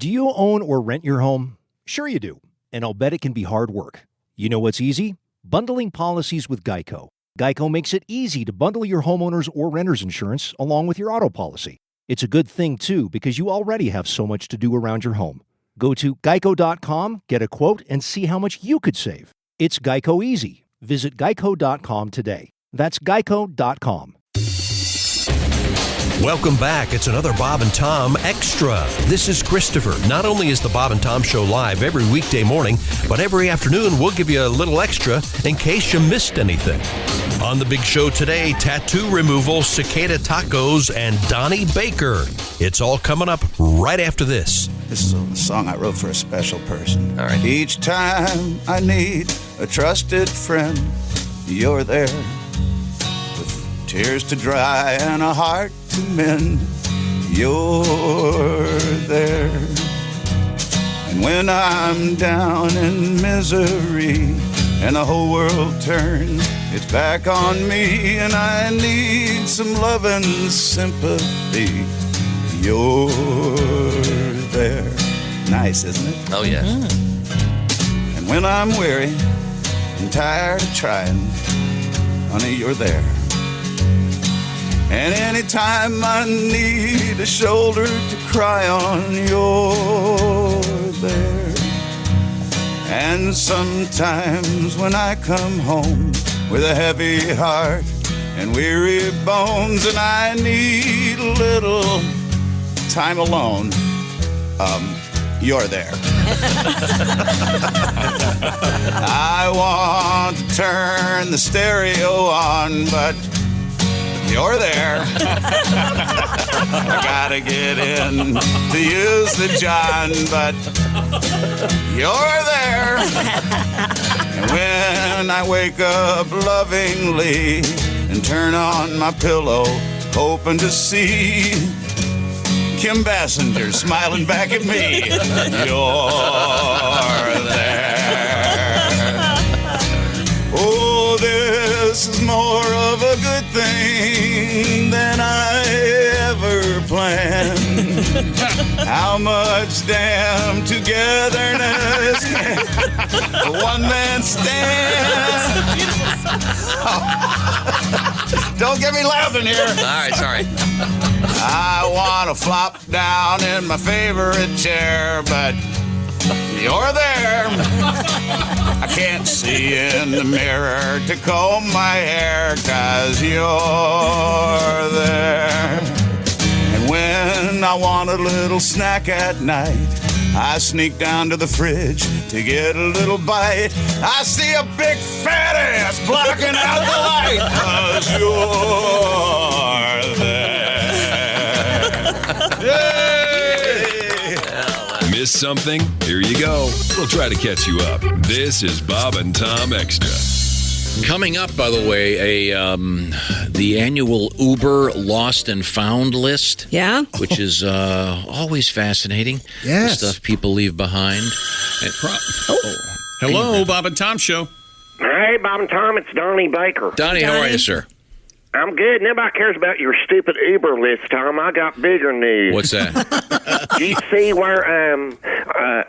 Do you own or rent your home? Sure you do, and I'll bet it can be hard work. You know what's easy? Bundling policies with Geico. Geico makes it easy to bundle your homeowner's or renter's insurance along with your auto policy. It's a good thing, too, because you already have so much to do around your home. Go to geico.com, get a quote, and see how much you could save. It's Geico Easy. Visit geico.com today. That's geico.com. Welcome back. It's another Bob and Tom Extra. This is Christopher. Not only is the Bob and Tom Show live every weekday morning, but every afternoon we'll give you a little extra in case you missed anything. On the big show today, tattoo removal, cicada tacos, and Donnie Baker. It's all coming up right after this. This is a song I wrote for a special person. All right. Each time I need a trusted friend, you're there. With tears to dry and a heart to mend, you're there. And when I'm down in misery and the whole world turns its back on me and I need some love and sympathy, you're there. Nice, isn't it? Oh, yes. And when I'm weary and tired of trying, honey, you're there. And anytime I need a shoulder to cry on, you're there. And sometimes when I come home with a heavy heart and weary bones and I need a little time alone, you're there. I want to turn the stereo on, but you're there. I gotta get in to use the John, but you're there. And when I wake up lovingly and turn on my pillow, hoping to see Kim Bassinger smiling back at me, you're there. Oh, this is more of a good thing than I ever planned. How much damn togetherness can a one-man stand? Oh. Don't get me laughing here. All right, sorry. I want to flop down in my favorite chair, but you're there. I can't see in the mirror to comb my hair, 'cause you're there. And when I want a little snack at night, I sneak down to the fridge to get a little bite. I see a big fat ass blocking out the light, 'cause you're there. Yay! Miss something? Here you go. We'll try to catch you up. This is Bob and Tom Extra. Coming up, by the way, the annual Uber Lost and Found list. Yeah? Which is always fascinating. Yes. The stuff people leave behind. Hello, Bob and Tom Show. Hey, Bob and Tom, it's Donnie Baker. Donnie, how are you, sir? I'm good. Nobody cares about your stupid Uber list, Tom. I got bigger news. What's that? Do you see where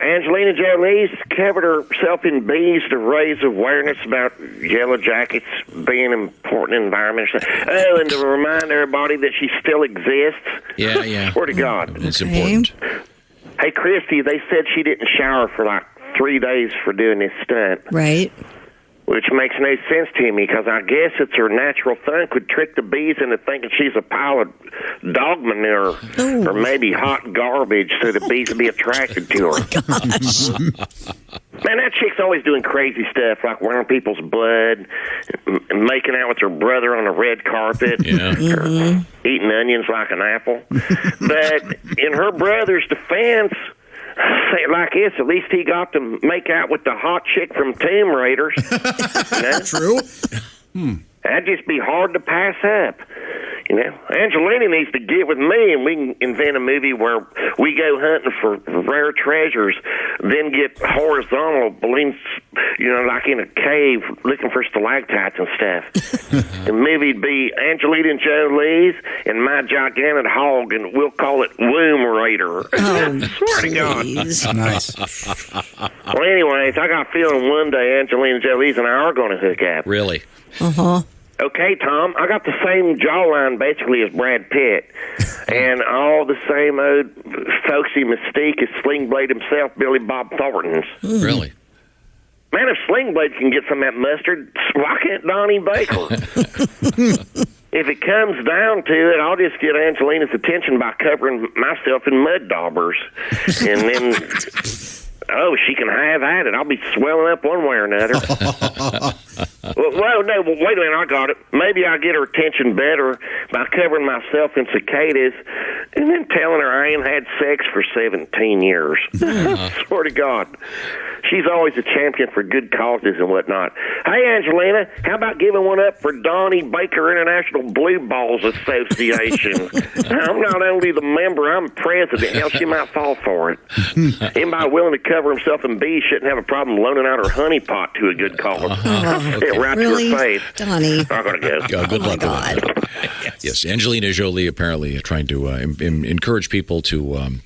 Angelina Jolie's covered herself in bees to raise awareness about yellow jackets being important in the environment? Oh, and to remind everybody that she still exists? Yeah. Swear to God. It's important. Hey, Christy, they said she didn't shower for like 3 days for doing this stunt. Right. Which makes no sense to me, because I guess it's her natural thing could trick the bees into thinking she's a pile of dog manure or maybe hot garbage so the bees would be attracted to her. Man, that chick's always doing crazy stuff, like wearing people's blood, and making out with her brother on a red carpet, or eating onions like an apple. But in her brother's defense, say it like this, at least he got to make out with the hot chick from Tomb Raiders. True. That'd just be hard to pass up. You know, Angelina needs to get with me, and we can invent a movie where we go hunting for rare treasures, then get horizontal balloons, like in a cave, looking for stalactites and stuff. The movie'd be Angelina Jolie's and My Gigantic Hog, and we'll call it Womb Raider. Oh, swear to God. Nice. Well, anyways, I got a feeling one day Angelina Jolie's and I are going to hook up. Really? Uh-huh. Okay, Tom, I got the same jawline basically as Brad Pitt, and all the same old folksy mystique as Sling Blade himself, Billy Bob Thornton's. Really? Man, if Sling Blade can get some of that mustard, why can't Donnie Baker? If it comes down to it, I'll just get Angelina's attention by covering myself in mud daubers, and then... Oh, she can have at it. I'll be swelling up one way or another. Well, no, wait a minute. I got it. Maybe I'll get her attention better by covering myself in cicadas and then telling her I ain't had sex for 17 years. Swear to God. She's always a champion for good causes and whatnot. Hey, Angelina, how about giving one up for Donnie Baker International Blue Balls Association? I'm not only the member, I'm president. Hell, she might fall for it. Anybody willing to cover himself in bees shouldn't have a problem loaning out her honey pot to a good cause. Right really? To her face. Donnie. I'm going to go. Good luck my with that. Yes, Angelina Jolie apparently trying to encourage people to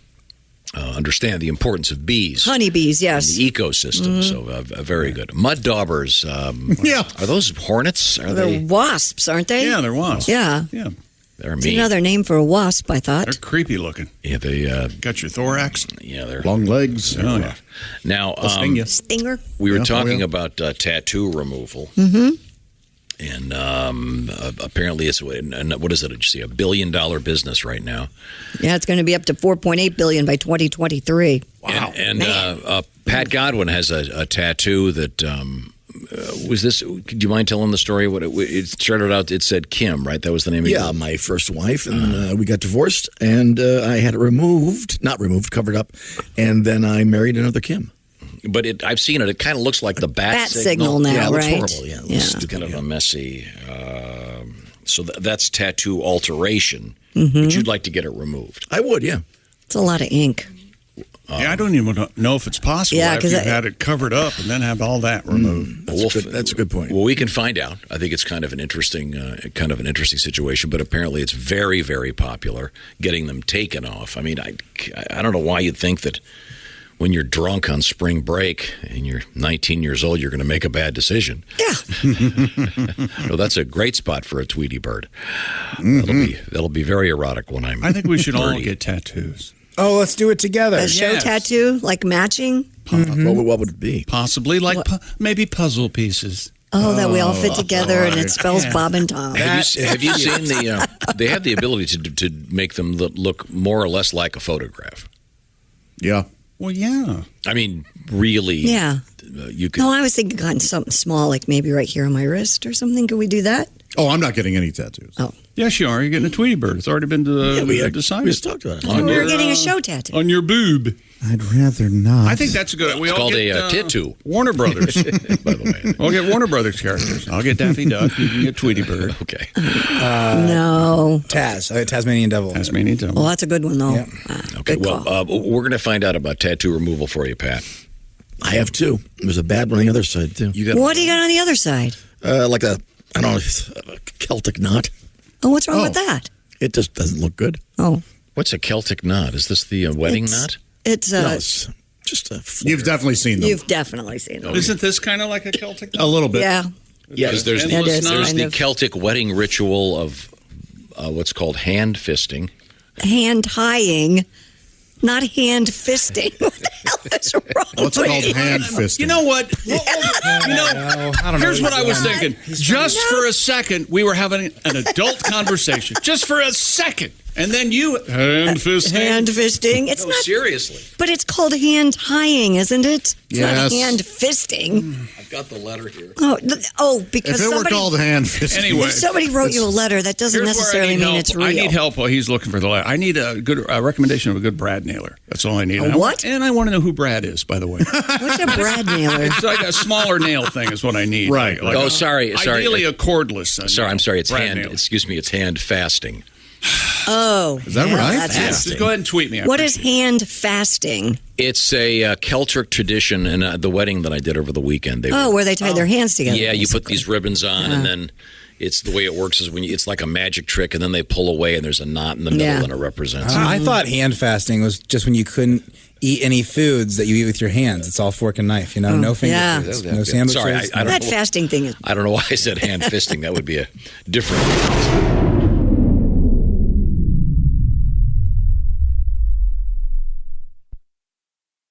understand the importance of bees. Honeybees, yes. The ecosystem, so very good. Mud daubers, are those hornets? Are They're wasps, aren't they? Yeah, they're wasps. Yeah. They're It's mean. another name for a wasp, I thought. They're creepy looking. Yeah, they Got your thorax. yeah, they're Long legs. Oh, yeah. now. Sting you. Stinger? We were Yeah, talking yeah. about tattoo removal, and apparently it's what is it? Did you see $1 billion business right now? Yeah, it's going to be up to $4.8 billion by 2023. Wow! And Pat Godwin has a tattoo that was this. Do you mind telling the story? What it started out? It said Kim, right? That was the name of Yeah, my first wife, and we got divorced, and I had it covered up, and then I married another Kim. But I've seen it. It kind of looks like the bat signal now, Yeah, it looks right? horrible. Yeah, it looks It's stupid, kind of yeah. a messy. So that's tattoo alteration. But you'd like to get it removed. I would, yeah. It's a lot of ink. Yeah, I don't even know if it's possible Yeah, after 'cause you've had it covered up and then have all that removed. That's a good point. Well, we can find out. I think it's kind of an interesting situation. But apparently, it's very, very popular getting them taken off. I mean, I don't know why you'd think that when you're drunk on spring break and you're 19 years old, you're going to make a bad decision. Yeah. Well, that's a great spot for a Tweety bird. That'll be very erotic when I'm. I think we should all 30. get tattoos. Oh, let's do it together. A show Yes. tattoo, like matching. What would it be? Possibly like maybe puzzle pieces. Oh, that we all fit together and it spells Yeah. Bob and Tom. Have you seen the? They have the ability to make them look more or less like a photograph. Yeah. Well, yeah. I mean, really. Yeah. You could. No, I was thinking kind of something small, like maybe right here on my wrist or something. Could we do that? Oh, I'm not getting any tattoos. Oh. Yes, you are. You're getting a Tweety bird. It's already been decided. We just talked about it. We were getting a show tattoo. On your boob. I'd rather not. I think that's a good. We It's all called get, a tattoo. Warner Brothers. By the way. We'll get Warner Brothers characters. I'll get Daffy Duck. You can get Tweety Bird. Okay. No. Tasmanian Devil. Tasmanian Devil. Well, that's a good one, though. Yeah. Okay. Good call. Well, we're going to find out about tattoo removal for you, Pat. I have two. There's a bad one on the other side, too. You got What do you got on the other side? Like a Celtic knot. Oh, what's wrong with that? It just doesn't look good. Oh. What's a Celtic knot? Is this the wedding knot? It's No, it's just a flare. You've definitely seen them. You've definitely seen them. Isn't this kind of like a Celtic? A little bit. Yeah. Yeah, Because there's That is there's kind the of- Celtic wedding ritual of what's called hand fisting. Hand tying, not hand fisting. What the hell is wrong What's with called you? hand fisting? You know what? I don't know. Here's what I was thinking. Just for a second, we were having an adult conversation. Just for a second. And then you hand fisting. Hand fisting. It's No, not seriously. But it's called hand tying, isn't it? It's not Yes. hand fisting. I've got the letter here. Because If it were somebody, called hand fisting. Anyway. if somebody wrote you a letter, that doesn't Here's where necessarily I need mean help. it's real. I need help while he's looking for the letter. I need a good recommendation of a good Brad nailer. That's all I need. A what? And I want to know who Brad is, by the way. What's a Brad nailer? It's like a smaller nail thing is what I need. Right. Oh, sorry. Ideally a cordless. Sorry, I'm sorry. It's Brad hand. nail. Excuse me. It's hand fasting. Oh. Is that right? That's Yeah. fasting. Just go ahead and tweet me. I What is appreciate hand fasting? It's a Celtic tradition, and the wedding that I did over the weekend. Where they tie their hands together. Yeah, you put basically. these ribbons on, and then it's the way it works is when it's like a magic trick, and then they pull away, and there's a knot in the middle, Yeah. and it represents. I thought hand fasting was just when you couldn't eat any foods that you eat with your hands. It's all fork and knife, no finger yeah. foods, no sandwiches. Sorry, I don't That know. fasting thing is. I don't know why I said hand fisting. That would be a different.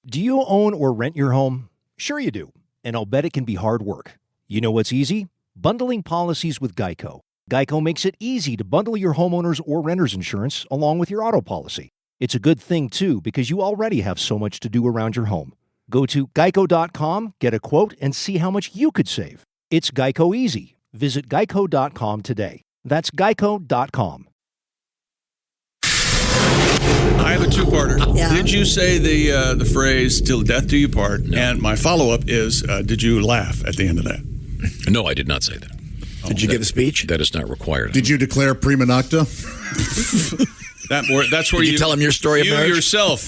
Do you own or rent your home? Sure you do, and I'll bet it can be hard work. You know what's easy? Bundling policies with Geico. Geico makes it easy to bundle your homeowner's or renter's insurance along with your auto policy. It's a good thing, too, because you already have so much to do around your home. Go to geico.com, get a quote, and see how much you could save. It's Geico easy. Visit geico.com today. That's geico.com. I have a two-parter. Yeah. Did you say the phrase "till death do you part"? No. And my follow-up is, did you laugh at the end of that? No, I did not say that. Did you give a speech? That is not required. Did you declare prima nocta? That's where Did you tell him your story of you marriage? yourself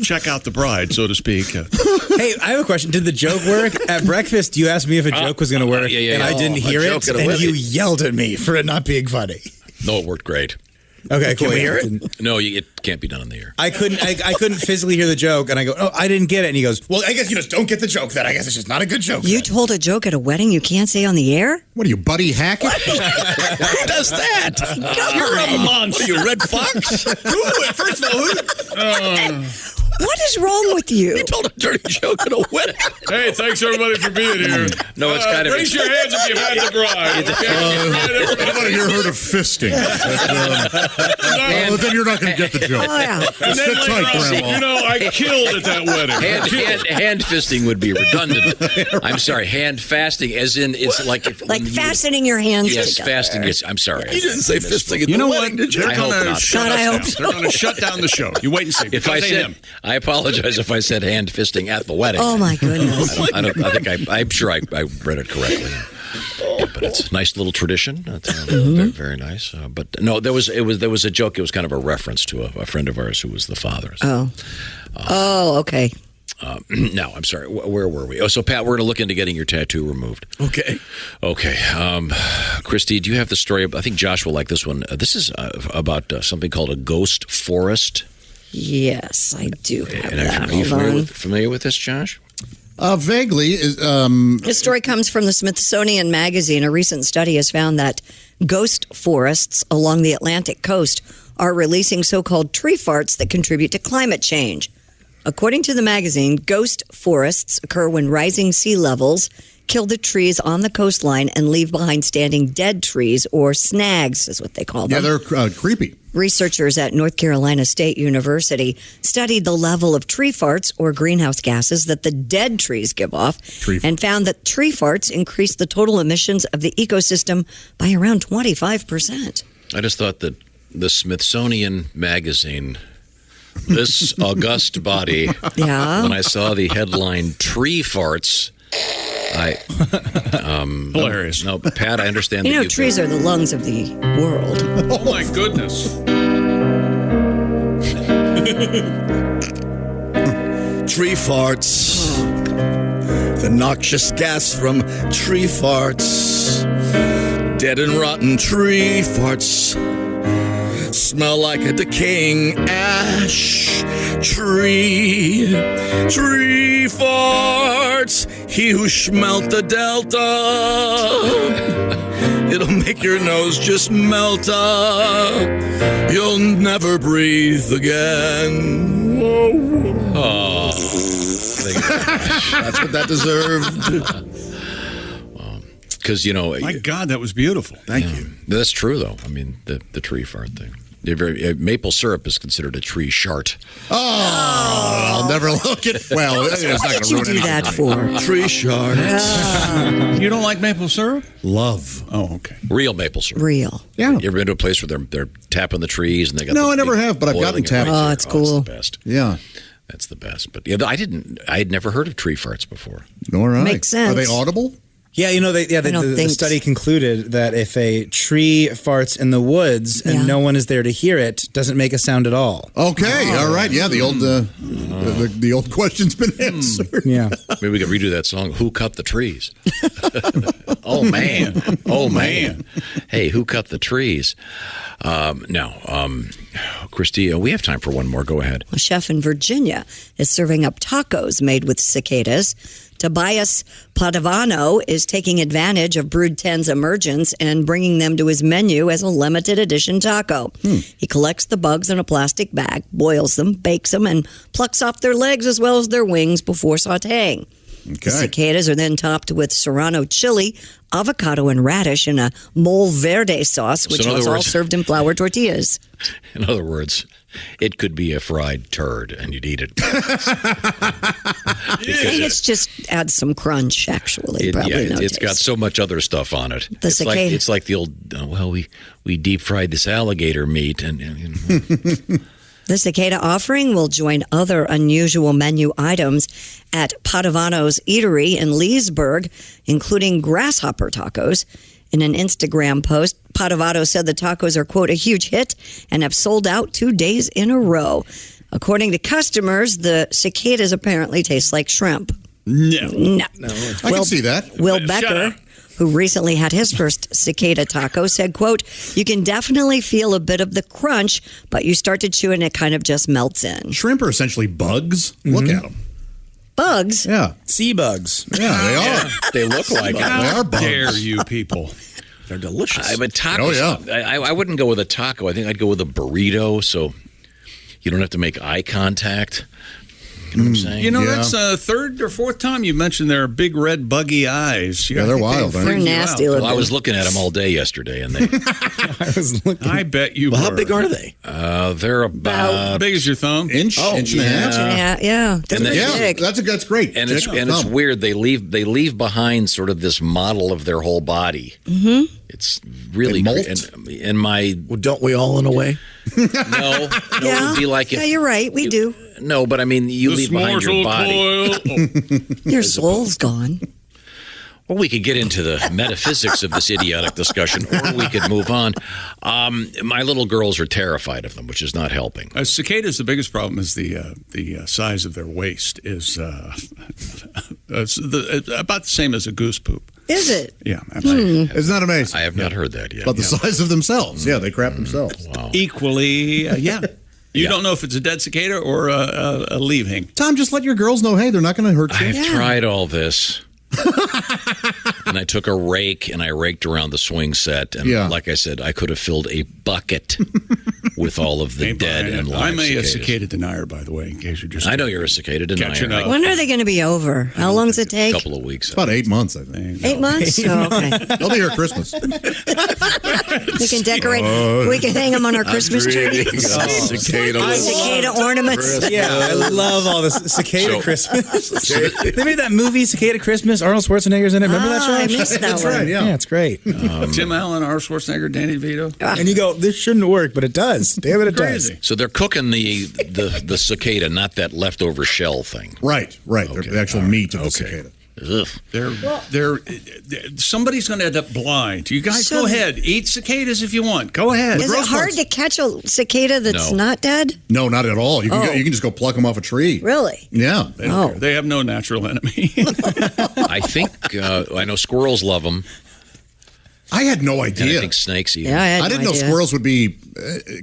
check out the bride, so to speak. Hey, I have a question. Did the joke work? At breakfast, you asked me if a joke was going to work, yeah. and I didn't Oh, hear a it, joke at a and wedding. you yelled at me for it not being funny. No, it worked great. Okay, cool. we hear Yeah, it? No, it can't be done on the air. I couldn't physically hear the joke, and I go, "Oh, I didn't get it." And he goes, "Well, I guess you just don't get the joke. Then I guess it's just not a good joke." You told a joke at a wedding you can't say on the air? What are you, Buddy Hackett? Who does that? You're a monster. What are you, Red Fox? First of all, What is wrong with you? You told a dirty joke at a wedding. hey, thanks everybody for being here. No, it's kind of. Raise your hands if you've had the bride. Okay? I've never heard of fisting. Well, then you're not going to get the joke. Oh, yeah. And then Sit tight, later on, Grandma. you know, I killed at that wedding. Hand fisting would be redundant. I'm sorry, hand fasting, as in it's like if Like fastening your hands Yes, together. fasting. Yes, I'm sorry. You didn't say fisting at You the know wedding, what? did you? They're I hope going to not. shut God, I us hope down. so. They're going to shut down the show. You wait and see. If I Because said, him. I apologize if I said hand fisting at the wedding. Oh, my goodness. I'm sure I read it correctly. But it's a nice little tradition. It's, Mm-hmm. very, very nice. But no, there was a joke. It was kind of a reference to a friend of ours who was the father. So, Okay. now, I'm sorry. Where were we? Oh, so Pat, we're going to look into getting your tattoo removed. Okay. Okay. Christy, do you have the story? I think Josh will like this one. This is about something called a ghost forest. Yes, I do have And that. are you Hold on. familiar with this, Josh? Vaguely. This story comes from the Smithsonian Magazine. A recent study has found that ghost forests along the Atlantic coast are releasing so-called tree farts that contribute to climate change. According to the magazine, ghost forests occur when rising sea levels kill the trees on the coastline and leave behind standing dead trees, or snags is what they call them. Yeah, they're creepy. Researchers at North Carolina State University studied the level of tree farts, or greenhouse gases, that the dead trees give off and found that tree farts increase the total emissions of the ecosystem by around 25%. I just thought that the Smithsonian Magazine, this august body, Yeah. when I saw the headline "Tree Farts," Hilarious. No, Pat, I understand. You that know, trees are the lungs of the world. Oh, my goodness. Tree farts. The noxious gas from tree farts. Dead and rotten tree farts. Smell like a decaying ash tree. Tree farts. He who smelt the delta. It'll make your nose just melt up. You'll never breathe again. Oh, that's what that deserved. Because, you know, My God, that was beautiful. Thank you. That's true, though. I mean, the tree fart thing. They're very maple syrup is considered a tree shart. Oh, I'll never look at. Well, it's not What going did to you ruin do anything. that for? Tree shart. You don't like maple syrup? Love. Oh, okay. Real maple syrup. Real. Yeah. You ever been to a place where they're tapping the trees and they got? No, the I never big have, but I've gotten boiling it tapped. right Oh, there. it's cool. It's the best. Yeah. That's the best. But yeah, I had never heard of tree farts before. All right. Makes sense. Are they audible? Yeah, the study concluded that if a tree farts in the woods and no one is there to hear it, doesn't make a sound at all. Okay, all right. Yeah, the old question's been answered. Yeah. Maybe we could redo that song, Who Cut the Trees? Oh, man. Oh, man. Hey, who cut the trees? Christy, we have time for one more. Go ahead. A chef in Virginia is serving up tacos made with cicadas. Tobias Padovano is taking advantage of Brood 10's emergence and bringing them to his menu as a limited edition taco. He collects the bugs in a plastic bag, boils them, bakes them, and plucks off their legs as well as their wings before sautéing. The cicadas are then topped with serrano chili, avocado, and radish in a mole verde sauce, which was all served in flour tortillas. In other words, it could be a fried turd, and you'd eat it. I think it's just adds some crunch, actually. It's got so much other stuff on it. It's like the old, we deep fried this alligator meat. and The cicada offering will join other unusual menu items at Padovano's Eatery in Leesburg, including grasshopper tacos. In an Instagram post, Padovano said the tacos are, quote, a huge hit and have sold out 2 days in a row. According to customers, the cicadas apparently taste like shrimp. No. I can see that. Will Becker, who recently had his first cicada taco, said, quote, you can definitely feel a bit of the crunch, but you start to chew and it kind of just melts in. Shrimp are essentially bugs. Look at them. Bugs? Yeah. Sea bugs. Yeah, they are. They look like it. They are bugs. Dare you people. They're delicious. But tacos, I wouldn't go with a taco. I think I'd go with a burrito, so you don't have to make eye contact. You know what I'm saying? That's the third or fourth time you mentioned their big red buggy eyes. They're wild. They're nasty looking. Well, I was looking at them all day yesterday, and I bet you were. How big are they? They're about how big is your thumb? Inch and a half. Yeah. Big. That's great. And it's weird. They leave behind sort of this model of their whole body. Mm-hmm. It's really molt? in my. Well, don't we all in a way? No, it would be like if, you're right. We do. No, but I mean, you leave behind your body. Your soul's gone. Well, we could get into the metaphysics of this idiotic discussion, or we could move on. My little girls are terrified of them, which is not helping. Cicadas, the biggest problem is the size of their waist is about the same as a goose poop. Is it? Yeah, absolutely. Isn't that amazing? I have not heard that yet. But the size of themselves. Yeah, they crap themselves. Wow. Equally, yeah. You don't know if it's a dead cicada or a leaving. Tom, just let your girls know, hey, they're not going to hurt you. I've tried all this. And I took a rake and I raked around the swing set. And like I said, I could have filled a bucket with all of the dead and live I'm a cicadas. cicada denier, by the way, in case you're just... I know you're a cicada denier. When are they going to be over? How long does it take? A couple of weeks. About 8 months, I think. 8 months? Oh, okay. They'll be here at Christmas. We can decorate. We can hang them on our Christmas tree. Cicada ornaments. Yeah, I love all this Cicada Christmas. They made that movie, Cicada Christmas. Arnold Schwarzenegger's in it. Remember that show? I missed that That's one. right, yeah. Yeah, it's great. Tim Allen, Arnold Schwarzenegger, Danny DeVito. And you go, this shouldn't work, but it does. Damn it, it does. Crazy. So they're cooking the cicada, not that leftover shell thing. Right. Okay. The actual meat of the cicada. Ugh. They're somebody's going to end up blind. You guys go ahead. Eat cicadas if you want. Go ahead. Is it hard to catch a cicada that's not dead? No, not at all. You can just go pluck them off a tree. Really? Yeah. They have no natural enemy. I think I know squirrels love them. I had no And idea. I think snakes eat Yeah, them. I I didn't know squirrels would be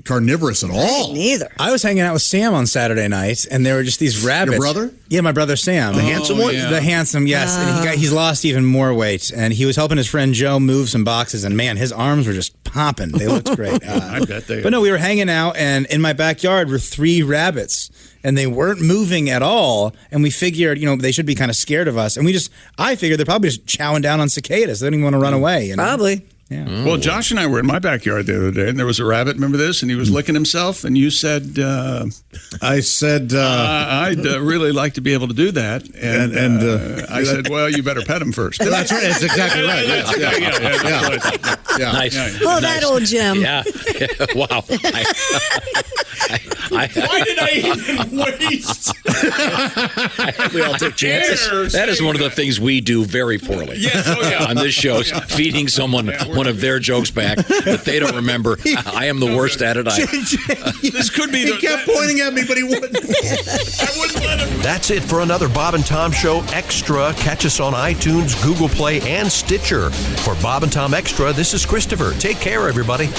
carnivorous at all. Neither. I was hanging out with Sam on Saturday night, and there were just these rabbits. Your brother? Yeah, my brother Sam. The handsome one? yeah. The handsome, yes. And he's lost even more weight. And he was helping his friend Joe move some boxes, and man, his arms were just popping. They looked great. I bet they are. But no, we were hanging out, and in my backyard were 3 rabbits. And they weren't moving at all. And we figured, they should be kind of scared of us. And I figured they're probably just chowing down on cicadas. They don't even want to run away. Probably. Yeah. Well, Josh and I were in my backyard the other day, and there was a rabbit. Remember this? And he was licking himself, and you said, I said, I'd really like to be able to do that. And I said, well, you better pet him first. That's right. That's exactly right. Yeah. Nice. Oh, that old Jim. Yeah. Wow. Why did I even waste? We all take chances. That is one of the things we do very poorly. Yes, on this show, feeding someone one of their jokes back that they don't remember. I am the worst at it. This could be. He kept pointing at me, but he wouldn't. I wouldn't let him. That's it for another Bob and Tom Show Extra. Catch us on iTunes, Google Play, and Stitcher. For Bob and Tom Extra, this is Christopher. Take care, everybody.